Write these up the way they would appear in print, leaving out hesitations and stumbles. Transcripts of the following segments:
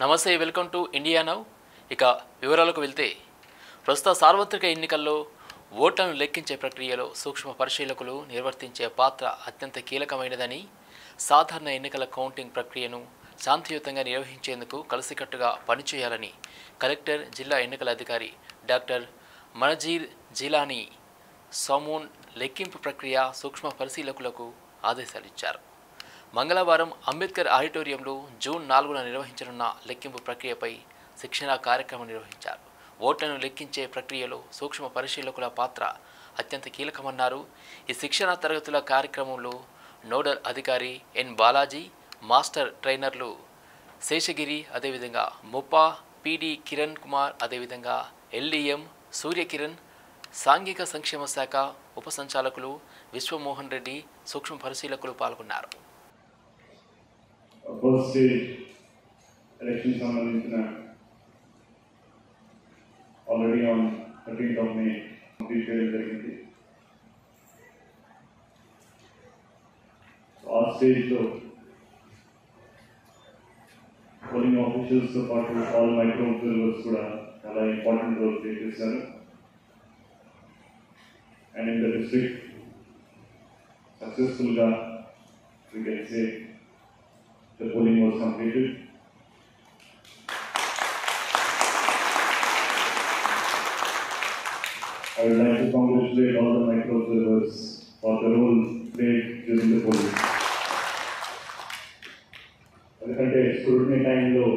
నమస్తే, welcome to India now. ఇక వివరాలకు వెళ్తే, ప్రస్తుత సార్వత్రిక ఎన్నికల్లో ఓట్లను లెక్కించే ప్రక్రియలో సూక్ష్మ పరిశీలకులు నిర్వర్తించే పాత్ర అత్యంత కీలకమైనదని, సాధారణ ఎన్నికల కౌంటింగ్ ప్రక్రియను శాంతియుతంగా నిర్వహించేందుకు కలిసికట్టుగా పనిచేయాలని కలెక్టర్, జిల్లా ఎన్నికల అధికారి డాక్టర్ మనజీర్ జిలానీ సోమోన్ లెక్కింపు ప్రక్రియ సూక్ష్మ పరిశీలకులకు ఆదేశాలిచ్చారు. మంగళవారం అంబేద్కర్ ఆడిటోరియంలో జూన్ 4న నిర్వహించనున్న లెక్కింపు ప్రక్రియపై శిక్షణా కార్యక్రమం నిర్వహించారు. ఓట్లను లెక్కించే ప్రక్రియలో సూక్ష్మ పరిశీలకుల పాత్ర అత్యంత కీలకమన్నారు. ఈ శిక్షణా తరగతుల కార్యక్రమంలో నోడల్ అధికారి ఎన్ బాలాజీ, మాస్టర్ ట్రైనర్లు శేషగిరి, అదేవిధంగా ముప్పా, పిడి కిరణ్ కుమార్, అదేవిధంగా ఎల్డిఎం సూర్యకిరణ్, సాంఘిక సంక్షేమ శాఖ ఉప సంచాలకులు విశ్వమోహన్ రెడ్డి, సూక్ష్మ పరిశీలకులు పాల్గొన్నారు. ఫస్ట్ స్టేజ్ ఎలక్షన్ సంబంధించిన already on 13th of May complete చేయడం జరిగింది. ఆ స్టేజ్లో పోలింగ్ ఆఫీషియల్స్తో పాటు ఆల్ మైక్రో అబ్జర్వర్స్ కూడా చాలా ఇంపార్టెంట్ రోల్ ప్లే చేశారు. అండ్ ఇన్ ద డిస్ట్రిక్ట్ సక్సెస్ఫుల్గా we can say the polling was completed. I would like to congratulate all the micro observers for the role played during the polling. ఎందుకంటే scrutiny టైంలో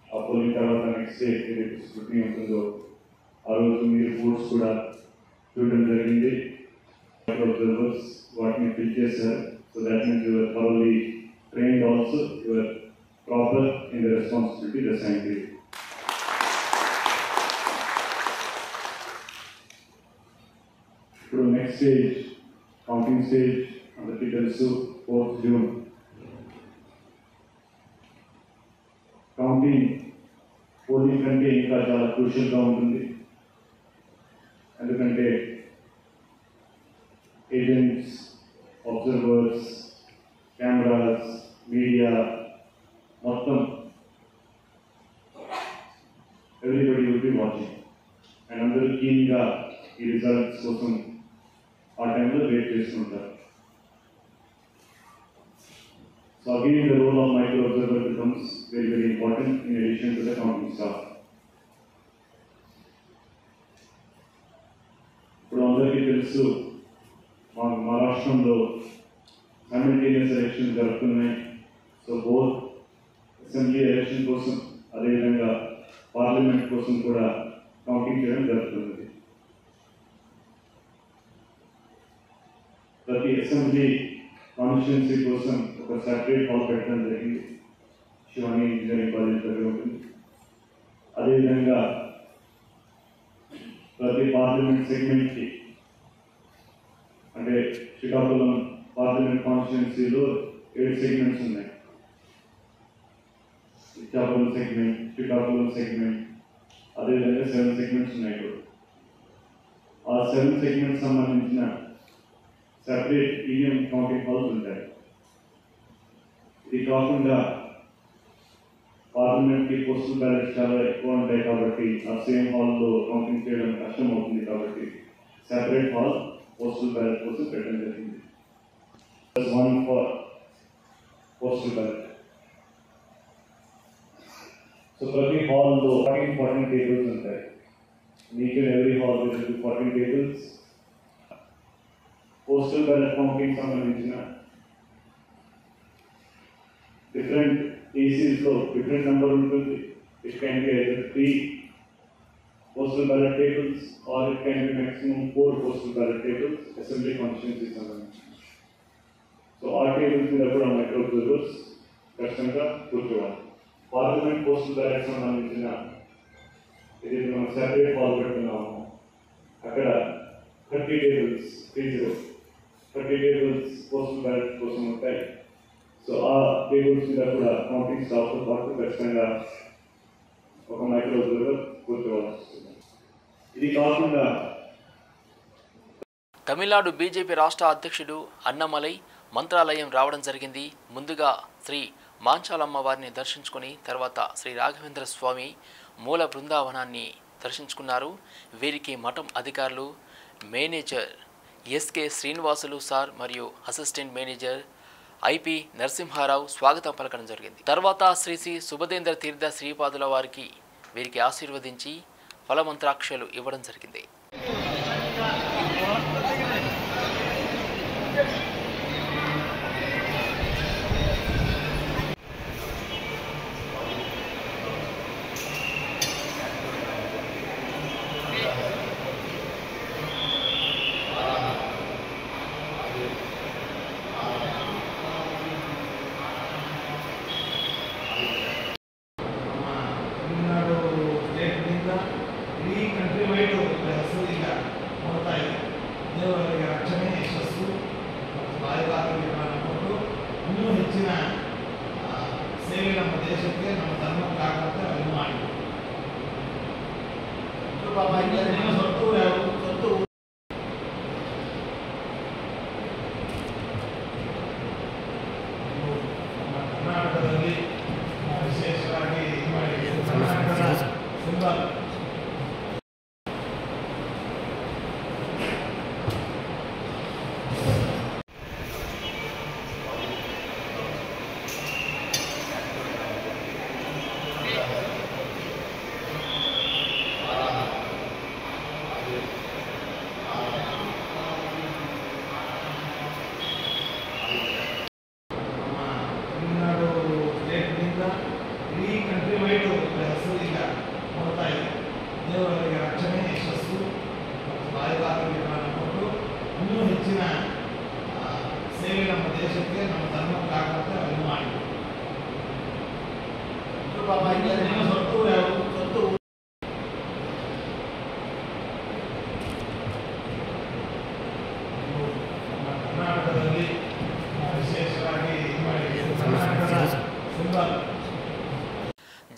ఆ polling తర్వాత next day ఏదైతే scrutiny ఉంటుందో ఆ రోజు మీరు ఓట్స్ కూడా చూడడం జరిగింది. మైక్రో అబ్జర్వర్స్ వాటిని ఫిల్ చేశారు. So that means you were thoroughly trained also, you were proper in the responsibility assigned to you. So next stage, counting stage, అందరికీ తెలుసు 4th June. కౌంటింగ్ పోలింగ్ కంటే ఇంకా చాలా క్రూషియల్గా ఉంటుంది. ఎందుకంటే ఏజెంట్స్, అబ్జర్వర్స్, కెమెరాస్, మీడియా మొత్తం everybody will be watching. And అందరూ కీన్గా ఈ రిజల్ట్స్ కోసం ఆ టైంలో వెయిట్ చేస్తుంటారు. So again the role of micro observer becomes very very important in addition to the counting staff. ఇప్పుడు అందరికీ తెలుసు, మా రాష్ట్రంలో సైమల్టేనియస్ ఎలక్షన్ జరుగుతున్నాయి. సో బోత్ అసెంబ్లీ ఎలక్షన్ కోసం, అదేవిధంగా పార్లమెంట్ కోసం కూడా కౌంటింగ్ చేయడం జరుగుతుంది. ప్రతి అసెంబ్లీ కాన్స్టిట్యున్సీ కోసం ఒక సెపరేట్ హాల్ పెట్టడం జరిగింది. శివాని ఇంజనీరింగ్ కాలేజ్ దగ్గర ఉంటుంది. అదేవిధంగా ప్రతి పార్లమెంట్ సెగ్మెంట్కి, అంటే శ్రీకాకుళం పార్లమెంట్ కాన్స్టిట్యున్సీలో 7 సెగ్మెంట్స్ ఉన్నాయి. ఇచ్చాపురం సెగ్మెంట్, శ్రీకాకుళం సెగ్మెంట్, అదేవిధంగా 7 సెగ్మెంట్స్ ఉన్నాయి. ఆ 7 సెగ్మెంట్స్ సంబంధించిన సెపరేట్ ఈవీఎం కౌంటింగ్ హాల్స్ ఉంటాయి. ఇది కాకుండా పార్లమెంట్కి పోస్టల్ బ్యాలెట్స్ చాలా ఎక్కువ ఉంటాయి కాబట్టి ఆ సేమ్ హాల్లో కౌంటింగ్ చేయడం కష్టం అవుతుంది. కాబట్టి సెపరేట్ హాల్ పోస్టల్ బ్యాలెట్ కోసం పెట్టడం జరిగింది. One for postal ballot. So ప్రతి హాల్లో 14 tables ఉంటాయి. Each and every hall there will be 14 tables. Postal ballot counting సంబంధించిన డిఫరెంట్ ఏసీస్లో డిఫరెంట్ నెంబర్ ఉంటుంది. It can be either 3 postal ballot tables or it can be maximum 4 postal ballot tables assembly constituency సంబంధించి. So ఆ tables మీద కూడా micro observers ఖచ్చితంగా కూర్చోవాలి. Parliament postal ballot సంబంధించిన ఏదైతే మనం సెపరేట్ హాల్ పెడుతున్నామో అక్కడ 30 టేబుల్స్ పోస్టల్ బ్యాలెట్ కోసం ఉంటాయి. సో ఆ టేబుల్స్ మీద కూడా కౌంటింగ్ స్టాఫ్తో పాటు ఖచ్చితంగా ఒక మైక్రో అబ్జర్వర్ కూర్చోవాల్సి వస్తుంది. ఇది కాకుండా తమిళనాడు బీజేపీ రాష్ట్ర అధ్యక్షుడు అన్నమలై మంత్రాలయం రావడం జరిగింది. ముందుగా శ్రీ మాంచాలమ్మ వారిని దర్శించుకుని తర్వాత శ్రీ రాఘవేంద్ర స్వామి మూల బృందావనాన్ని దర్శించుకున్నారు. వీరికి మఠం అధికారులు, మేనేజర్ ఎస్కే శ్రీనివాసులు సార్ మరియు అసిస్టెంట్ మేనేజర్ ఐపి నరసింహారావు స్వాగతం పలకడం జరిగింది. తర్వాత శ్రీ శ్రీ సుభదేంద్ర తీర్థ శ్రీపాదుల వారికి వీరికి ఆశీర్వదించి ఫలమంత్రాక్షలు ఇవ్వడం జరిగింది.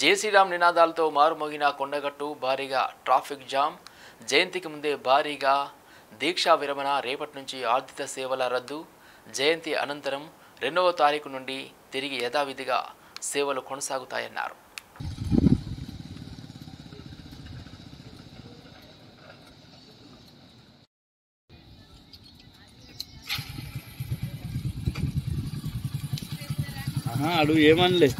జై శ్రీరామ్ నినాదాలతో మారుమోగిన కొండగట్టు, భారీగా ట్రాఫిక్ జామ్. జయంతికి ముందే భారీగా దీక్షా విరమణ, రేపటి నుంచి ఆర్థిక సేవల రద్దు. జయంతి అనంతరం 2వ తారీఖు నుండి తిరిగి యథావిధిగా సేవలు కొనసాగుతాయన్నారు. అడుగు ఏమనలే.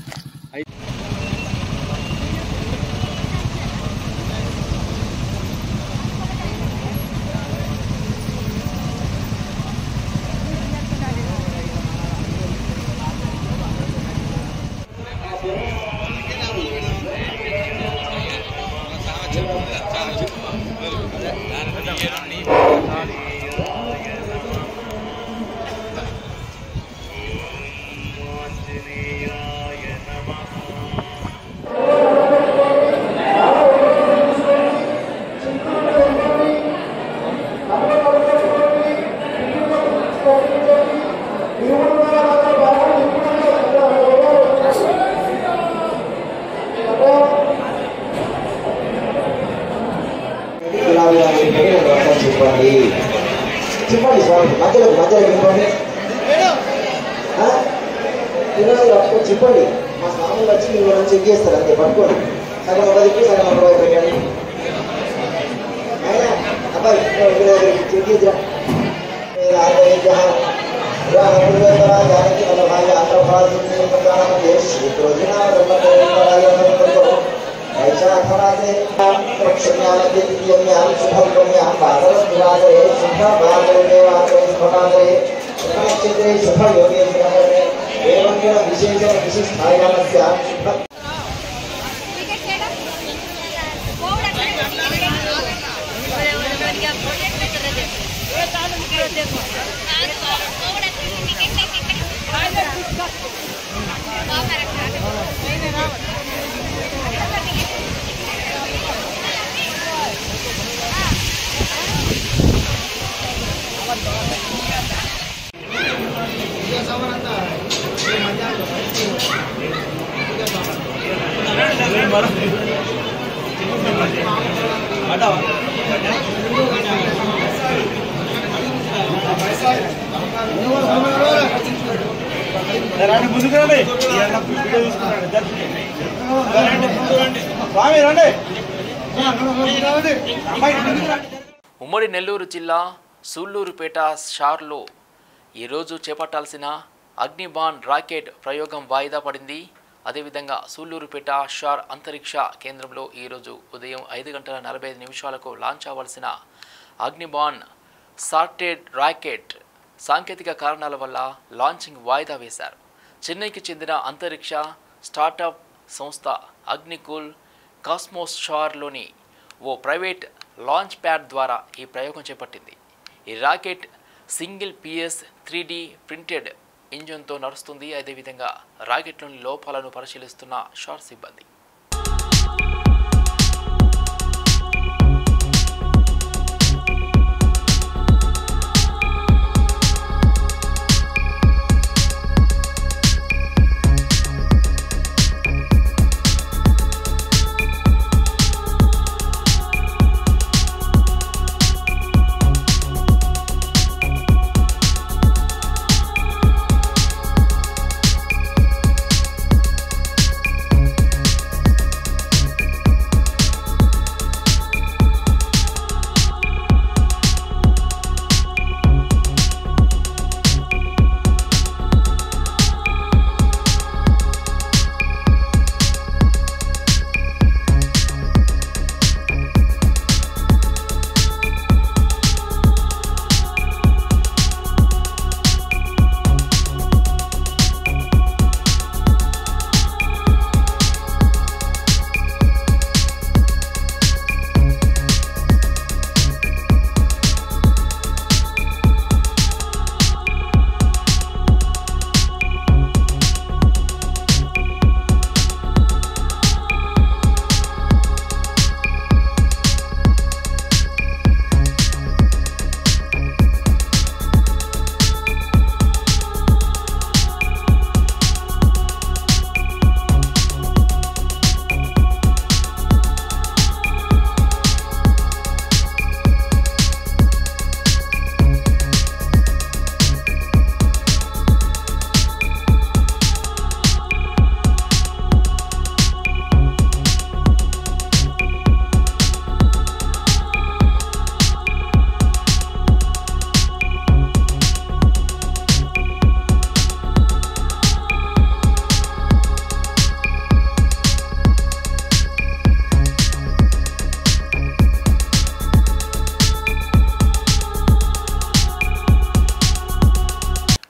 చెప్పండి స్వామి, మధ్యలో చెప్పండి, చెప్పండి. మా స్వాములు వచ్చి మీరు చెక్ చేస్తారు, అంతే. పట్టుకోండి, సగం ఒకరికి సగం ఒక పెట్టండి. అబ్బాయి చెక్ చేద్దా. ఉమ్మడి నెల్లూరు జిల్లా సూళ్లూరుపేట షార్లో ఈరోజు చేపట్టాల్సిన అగ్నిబాన్ రాకెట్ ప్రయోగం వాయిదా పడింది. అదేవిధంగా సూళ్లూరుపేట షార్ అంతరిక్ష కేంద్రంలో ఈరోజు ఉదయం 5:45 లాంచ్ అవ్వాల్సిన అగ్నిబాన్ సాటెలైట్ రాకెట్ సాంకేతిక కారణాల వల్ల లాంచింగ్ వాయిదా వేశారు. చెన్నైకి చెందిన అంతరిక్ష స్టార్టప్ సంస్థ అగ్నికూల్ కాస్మోస్ షార్లోని ఓ ప్రైవేట్ లాంచ్ ప్యాడ్ ద్వారా ఈ ప్రయోగం చేపట్టింది. ఈ rocket single PS 3D printed ఇంజన్తో నడుస్తుంది. అదేవిధంగా రాకెట్లోని లోపాలను పరిశీలిస్తున్న షార్ సిబ్బంది.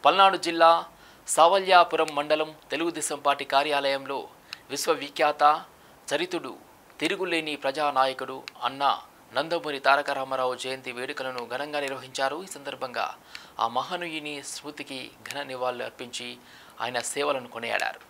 పల్నాడు జిల్లా సావల్యాపురం మండలం తెలుగుదేశం పార్టీ కార్యాలయంలో విశ్వవిఖ్యాత చరితుడు తిరుగులేని ప్రజానాయకుడు అన్న నందమూరి తారక రామారావు జయంతి వేడుకలను ఘనంగా నిర్వహించారు. ఈ సందర్భంగా ఆ మహనీయుని స్మృతికి ఘన నివాళులు అర్పించి ఆయన సేవలను కొనియాడారు.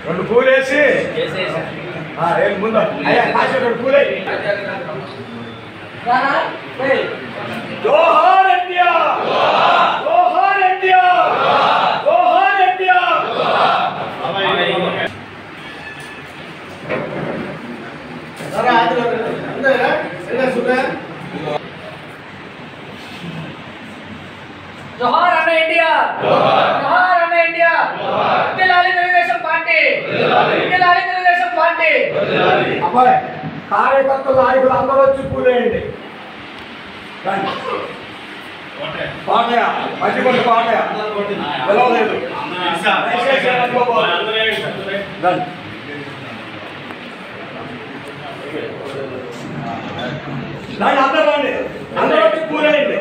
రెండు పూలేసి ముందు పూలే జోహార్ ఇండియా జోహార్ ఇండియా జోహార్ ఇండియా जोहार अन्ना इंडिया, जोहार अन्ना इंडिया, జిల్లాలి తెలుగుదేశం పార్టీ, జిల్లాలి తెలుగుదేశం పార్టీ. అబ్బాయి కార్యకర్తలు నాయకులు అందరూ వచ్చి పూలేయండి. పాటయా మంచిపల్లి పాటయా పిలవలేదు. అందరూ రండి, అందరూ వచ్చి పూలేయండి.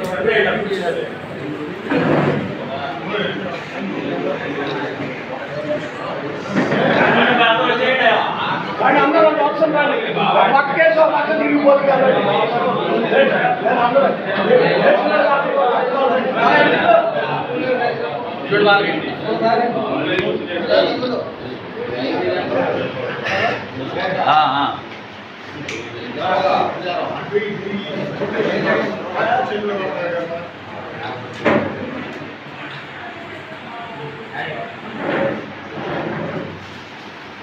అందరూ ఆప్షన్ రండి, పక్కకేసో పక్క తిరిగిపోతుంది.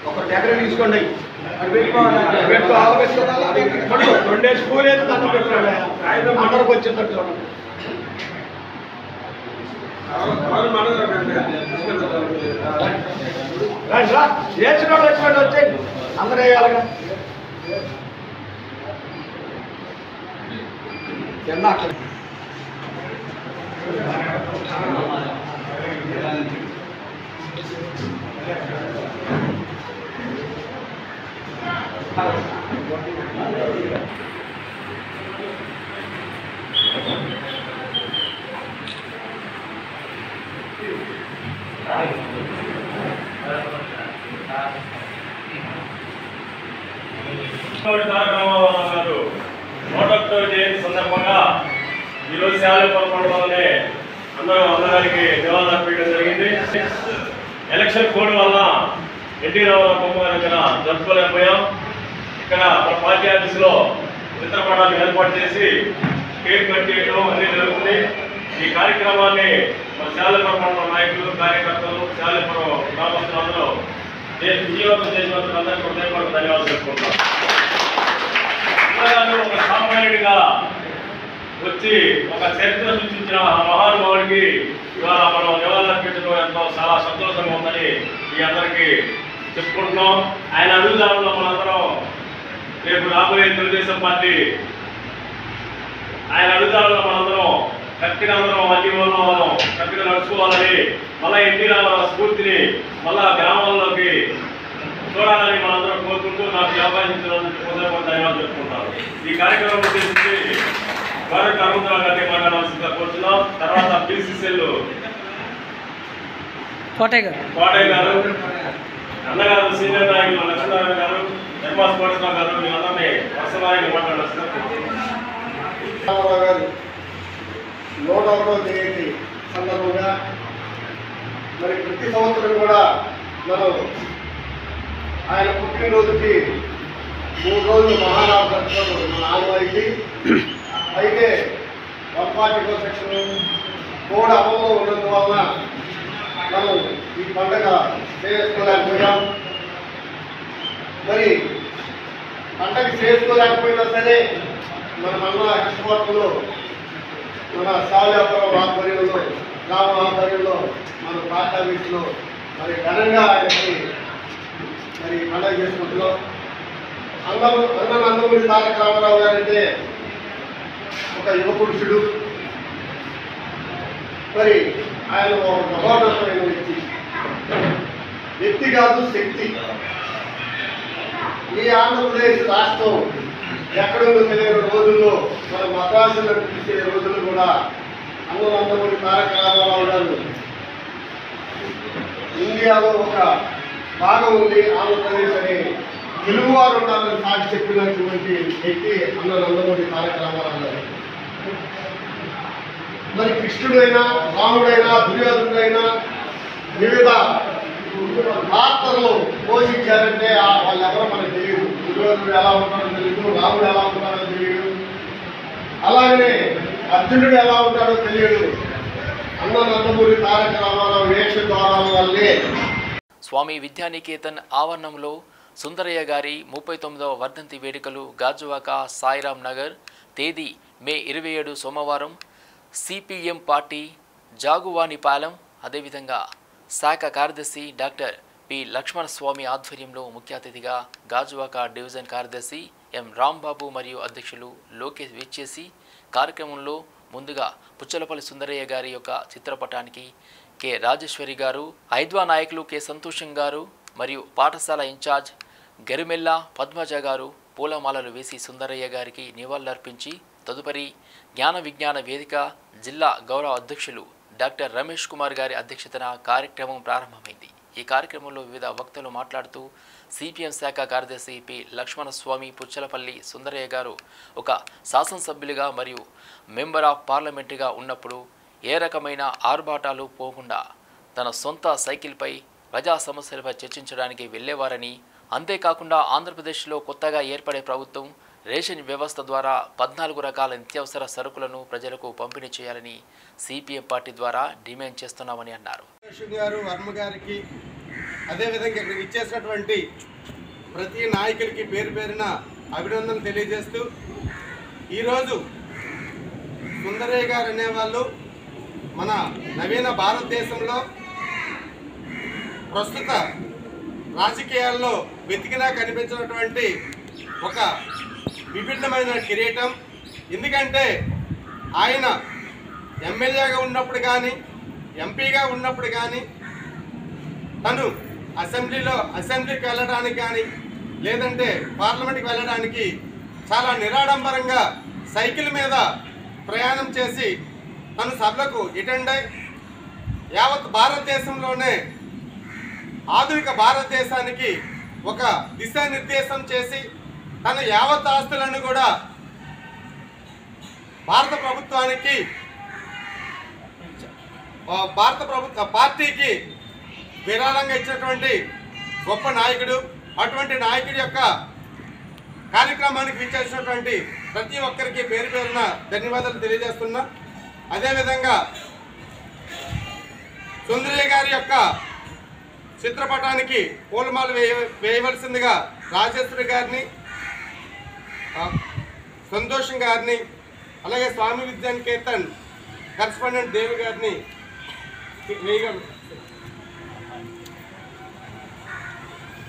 ఒక దగ్గర తీసుకోండి. రెండే స్కూల్ అయితే తను పెట్టాడు అందరికి వచ్చిందంటే చూడండి. వేసిన వాళ్ళు వచ్చినట్టు వచ్చేది అందరూ వేయాలిగా. జయంతి సందర్భంగా ఈరోజు శాలపురం మండలంలోనే అన్నగారికి నివాళులు అర్పించడం జరిగింది. ఎలక్షన్ కోడ్ వల్ల ఎన్టీ రామారావు బొమ్మ దగ్గర జరుపుకోలేకపోయాం. ఇక్కడ మన పార్టీ ఆఫీసులో చిత్రపటాలు ఏర్పాటు చేసి కేక్ కట్ చేయడం అన్నీ జరుగుతుంది. ఈ కార్యక్రమాన్ని మన శాలపురం మండలం నాయకులు, కార్యకర్తలు, శాలపురం గ్రామస్తులందరూ విజయవంతం చేసినందుకు అందరికీ హృదయపూర్వక ధన్యవాదాలు చెప్పుకుంటాం. ఒక సామాన్యుడిగా వచ్చి ఒక చరిత్ర సృష్టించిన మహానుభావుడికి ఇవాళ మనం నివాళులు అర్పించడం ఎంతో చాలా సంతోషంగా ఉందని మీ అందరికీ చెప్పుకుంటున్నాం. ఆయన అడుగుదారులో మనందరం రేపు రాబోయే తెలుగుదేశం పార్టీ ఆయన అడుగుదారులో మనందరం కరెక్ట్గా అందరం అన్ని మనం కరెక్ట్గా నడుచుకోవాలని, మళ్ళీ ఎన్టీ రామారావు స్ఫూర్తిని మళ్ళా గ్రామాల్లోకి చూడాలని మనందరం కోరుకుంటూ నాకు అవకాశం ఇచ్చినందుకు హృదయపూర్వక ధన్యవాదాలు చెప్పుకుంటాను. ఈ కార్యక్రమం ఉద్దేశించి గౌరవ అరుణరావు గారిని మాట్లాడాల్సిందిగా కోరుతున్నాం. తర్వాత పిసిసిఎల్ కోటయ్య గారు, అన్నగారు, సీనియర్ నాయకులు లక్ష్మీనారాయణ గారు, నిర్మాస్ కోటరావు గారు, వీళ్ళందరినీ వరుసలాగా మాట్లాడాల్సిందిగా 101వ జయంతి సందర్భంగా మరి ప్రతి సంవత్సరం కూడా మనం ఆయన పుట్టినరోజుకి 3 రోజులు మహానామకర్తలు మన ఆనవాయితీ. అయితే 144 సెక్షన్ కోడ్ అమల్లో ఉన్నందువలన మనం ఈ పండుగ చేసుకోలేకపోయాం. మరి పండుగ చేసుకోలేకపోయినా సరే మన మండల హెడ్క్వార్టర్లో మన శాలపురం ఆధ్వర్యంలో, గ్రామ ఆధ్వర్యంలో, మన పార్టీ ఆఫీసులో మరి ఘనంగా ఆయనకి మరి పండుగ చేసుకుంటున్నాం. నందమూరి తారక రామారావు గారంటే ఒక యువ పురుషుడు. మరి ఆయన ఒక మహోన్నతమైన వ్యక్తి కాదు, శక్తి. ఈ ఆంధ్రప్రదేశ్ రాష్ట్రం ఎక్కడుందో తెలియని రోజుల్లో మన మద్రాసులో పిలిచే రోజులు కూడా నందమూరి తారక రామారావు గారు ఇండియాలో ఒక భాగం ఉంది ఆంధ్రప్రదేశ్ అని తెలుగువారు ఉండాలని సాక్షి చెప్పినటువంటి వ్యక్తి నందమూరి తారక రామారావు గారు. మరి కృష్ణుడైనా, రాముడైనా, దుర్యోధనుడైనా వివిధ పాత్రలు పోషించారంటే వాళ్ళు ఎవరో మనకు తెలియదు. దుర్యోధనుడు ఎలా ఉంటాడో తెలియదు, రాముడు ఎలా ఉంటాడో తెలియదు, అలాగనే అర్జునుడు ఎలా ఉంటాడో తెలియదు. నందమూరి తారక రామారావు వేష ద్వారాల వల్లే. స్వామి విద్యానికేతన్ ఆవరణంలో సుందరయ్య గారి 39వ వర్ధంతి వేడుకలు గాజువాక సాయిరాం నగర్ తేదీ మే 27 సోమవారం సిపిఎం పార్టీ జాగువానిపాలెం అదేవిధంగా శాఖ కార్యదర్శి డాక్టర్ పి లక్ష్మణస్వామి ఆధ్వర్యంలో ముఖ్య అతిథిగా గాజువాక డివిజన్ కార్యదర్శి ఎం రాంబాబు మరియు అధ్యక్షులు లోకేష్ విచ్చేసి కార్యక్రమంలో ముందుగా పుచ్చలపల్లి సుందరయ్య గారి యొక్క చిత్రపటానికి కె రాజేశ్వరి గారు ఐద్వా నాయకులు కె సంతోషం గారు మరియు పాఠశాల ఇన్ఛార్జ్ గరిమెల్ల పద్మజ గారు పూలమాలలు వేసి సుందరయ్య గారికి నివాళులర్పించి తదుపరి జ్ఞాన విజ్ఞాన వేదిక జిల్లా గౌరవ అధ్యక్షులు డాక్టర్ రమేష్ కుమార్ గారి అధ్యక్షతన కార్యక్రమం ప్రారంభమైంది. ఈ కార్యక్రమంలో వివిధ వక్తలు మాట్లాడుతూ సిపిఎం శాఖ కార్యదర్శి పి లక్ష్మణస్వామి పుచ్చలపల్లి సుందరయ్య గారు ఒక శాసనసభ్యులుగా మరియు మెంబర్ ఆఫ్ పార్లమెంటుగా ఉన్నప్పుడు ఏ రకమైన ఆర్భాటాలు పోకుండా తన సొంత సైకిల్పై ప్రజా సమస్యలపై చర్చించడానికి వెళ్ళేవారని, అంతేకాకుండా ఆంధ్రప్రదేశ్లో కొత్తగా ఏర్పడే ప్రభుత్వం రేషన్ వ్యవస్థ ద్వారా 14 రకాల నిత్యావసర సరుకులను ప్రజలకు పంపిణీ చేయాలని సిపిఎం పార్టీ ద్వారా డిమాండ్ చేస్తున్నామని అన్నారు. వర్మ గారికి అదేవిధంగా ఇక్కడ ఇచ్చేసినటువంటి ప్రతి నాయకులకి పేరు పేరున అభినందనలు తెలియజేస్తూ, ఈరోజు సుందరయ్య గారు అనేవాళ్ళు మన నవీన భారతదేశంలో ప్రస్తుత రాజకీయాల్లో వెతికినా కనిపించినటువంటి ఒక విభిన్నమైన కిరీటం. ఎందుకంటే ఆయన ఎమ్మెల్యేగా ఉన్నప్పుడు కానీ ఎంపీగా ఉన్నప్పుడు కానీ తను అసెంబ్లీకి వెళ్ళడానికి కానీ లేదంటే పార్లమెంట్కి వెళ్ళడానికి చాలా నిరాడంబరంగా సైకిల్ మీద ప్రయాణం చేసి తను సభలకు అటెండ్ అయి యావత్ భారతదేశంలోనే ఆధునిక భారతదేశానికి ఒక దిశానిర్దేశం చేసి తన యావత్ ఆస్తులను కూడా భారత ప్రభుత్వానికి పార్టీకి విరాళంగా ఇచ్చినటువంటి గొప్ప నాయకుడు. అటువంటి నాయకుడి యొక్క కార్యక్రమానికి విచ్చేసినటువంటి ప్రతి ఒక్కరికి పేరు పేరున ధన్యవాదాలు తెలియజేస్తున్నా. అదేవిధంగా సుందరయ్య గారి యొక్క చిత్రపటానికి పూలమాల వేయవలసిందిగా రాజేశ్వరి గారిని, సంతోషం గారిని, అలాగే స్వామి విద్యానికేతన్ కరెస్పాండెంట్ దేవి గారిని వేయగలరు.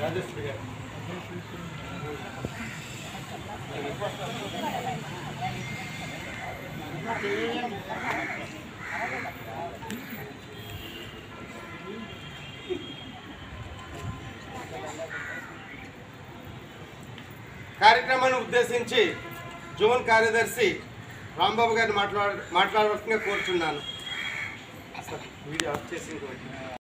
రాజేశ్వరి గారు కార్యక్రమాన్ని ఉద్దేశించి జోన్ కార్యదర్శి రాంబాబు గారిని మాట్లాడవలసిందిగా కోరుచున్నాను. వీడియో ఆఫ్ చేసి